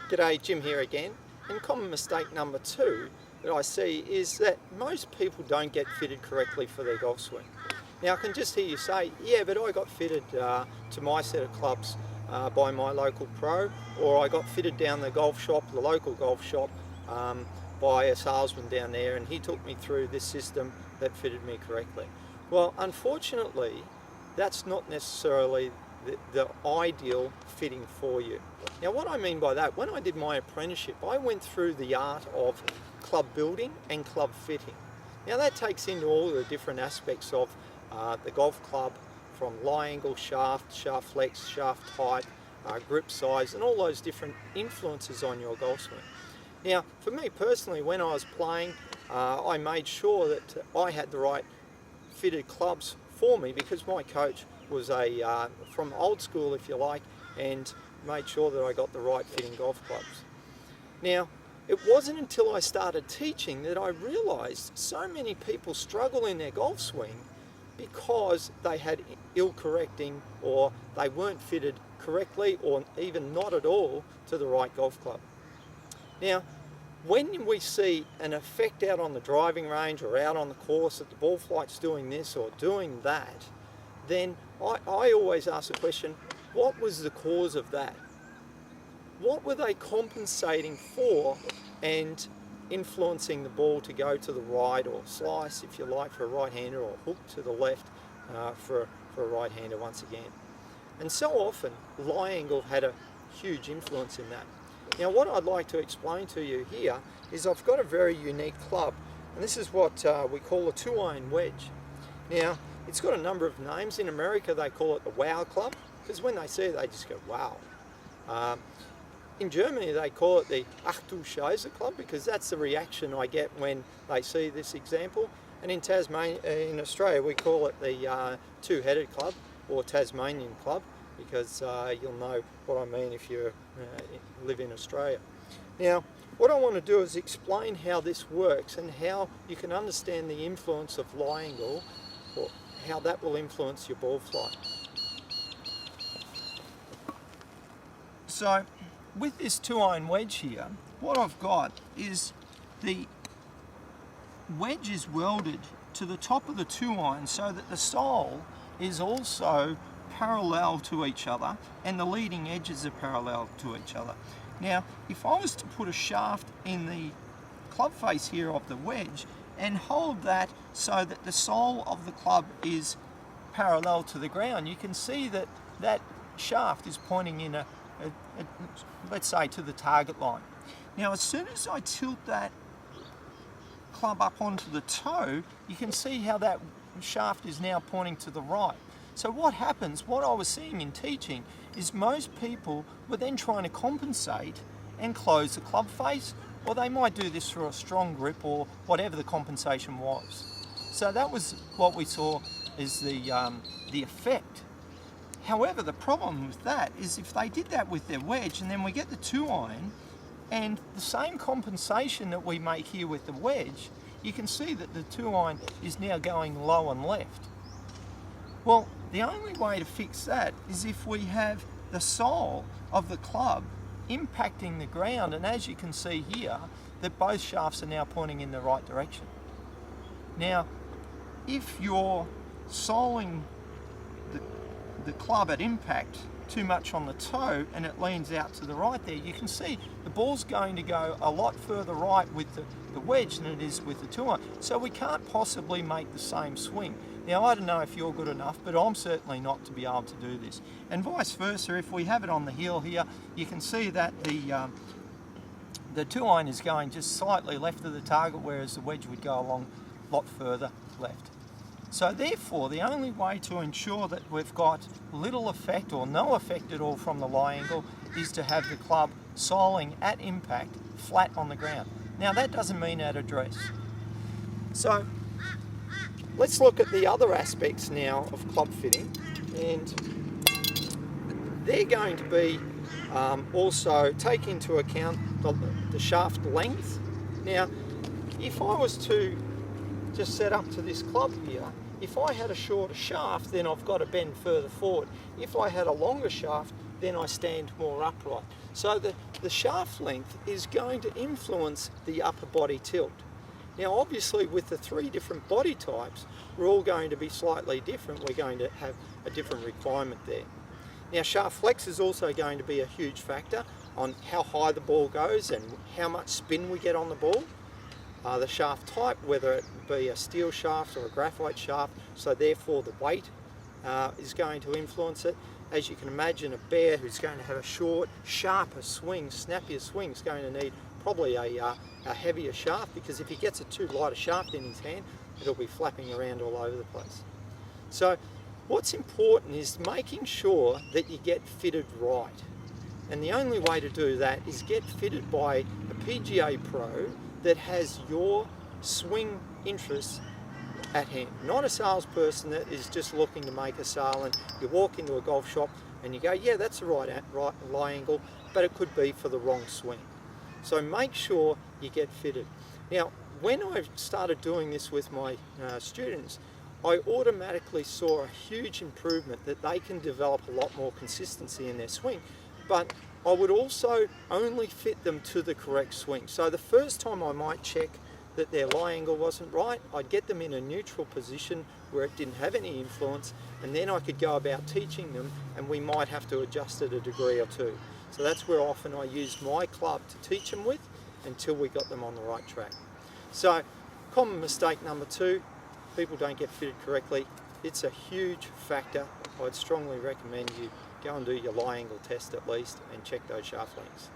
G'day, Jim here again. And common mistake number 2 that I see is that most people don't get fitted correctly for their golf swing. Now I can just hear you say, yeah, but I got fitted to my set of clubs by my local pro, or I got fitted down the golf shop, the local golf shop, by a salesman down there, and he took me through this system that fitted me correctly. Well, unfortunately, that's not necessarily the ideal fitting for you. Now what I mean by that, when I did my apprenticeship, I went through the art of club building and club fitting. Now that takes into all the different aspects of the golf club, from lie angle, shaft, shaft flex, shaft height, grip size, and all those different influences on your golf swing. Now for me personally, when I was playing, I made sure that I had the right fitted clubs for me, because my coach was from old school, if you like, and made sure that I got the right fitting golf clubs. Now, it wasn't until I started teaching that I realised so many people struggle in their golf swing because they had ill correcting, or they weren't fitted correctly, or even not at all, to the right golf club. Now, when we see an effect out on the driving range or out on the course that the ball flight's doing this or doing that, then I always ask the question, what was the cause of that? What were they compensating for and influencing the ball to go to the right, or slice, if you like, for a right-hander, or hook to the left for a right-hander once again? And so often, lie angle had a huge influence in that. Now what I'd like to explain to you here is I've got a very unique club, and this is what we call a 2-iron wedge. Now it's got a number of names. In America they call it the wow club, because when they see it they just go wow. In Germany they call it the ach du Scheiße club, because that's the reaction I get when they see this example. And in Tasmania, in Australia, we call it the two-headed club, or Tasmanian club, because you'll know what I mean if you live in Australia. Now what I want to do is explain how this works and how you can understand the influence of lie angle, or how that will influence your ball flight. So with this 2-iron wedge here, what I've got is the wedge is welded to the top of the 2-iron so that the sole is also parallel to each other and the leading edges are parallel to each other. Now if I was to put a shaft in the club face here of the wedge and hold that so that the sole of the club is parallel to the ground, you can see that that shaft is pointing in let's say to the target line. Now as soon as I tilt that club up onto the toe, you can see how that shaft is now pointing to the right. So what happens, what I was seeing in teaching, is most people were then trying to compensate and close the club face, or they might do this through a strong grip or whatever the compensation was. So that was what we saw as the effect. However, the problem with that is if they did that with their wedge, and then we get the 2-iron, and the same compensation that we make here with the wedge, you can see that the 2-iron is now going low and left. Well, the only way to fix that is if we have the sole of the club impacting the ground, and as you can see here, that both shafts are now pointing in the right direction. Now, if you're soling the club at impact too much on the toe and it leans out to the right there, you can see the ball's going to go a lot further right with the wedge than it is with the 2-iron. So we can't possibly make the same swing. Now I don't know if you're good enough, but I'm certainly not to be able to do this. And vice versa, if we have it on the heel here, you can see that the 2-iron is going just slightly left of the target, whereas the wedge would go along a lot further left. So therefore, the only way to ensure that we've got little effect or no effect at all from the lie angle is to have the club soling at impact flat on the ground. Now that doesn't mean at address. So let's look at the other aspects now of club fitting, and they're going to be also take into account the shaft length. Now if I was to just set up to this club here, if I had a shorter shaft, then I've got to bend further forward. If I had a longer shaft, then I stand more upright. So the shaft length is going to influence the upper body tilt. Now obviously with the 3 different body types, we're all going to be slightly different. We're going to have a different requirement there. Now shaft flex is also going to be a huge factor on how high the ball goes and how much spin we get on the ball. The shaft type, whether it be a steel shaft or a graphite shaft, so therefore the weight is going to influence it. As you can imagine, a bear who's going to have a short, sharper swing, snappier swing, is going to need probably a heavier shaft, because if he gets a too light a shaft in his hand, it'll be flapping around all over the place. So what's important is making sure that you get fitted right. And the only way to do that is get fitted by a PGA pro that has your swing interests at hand. Not a salesperson that is just looking to make a sale, and you walk into a golf shop and you go, yeah, that's the right lie angle, but it could be for the wrong swing. So make sure you get fitted. Now, when I started doing this with my students, I automatically saw a huge improvement that they can develop a lot more consistency in their swing, but I would also only fit them to the correct swing. So the first time I might check that their lie angle wasn't right, I'd get them in a neutral position where it didn't have any influence, and then I could go about teaching them, and we might have to adjust it a degree or two. So that's where often I used my club to teach them with until we got them on the right track. So common mistake number 2, people don't get fitted correctly. It's a huge factor. I'd strongly recommend you go and do your lie angle test at least and check those shaft lengths.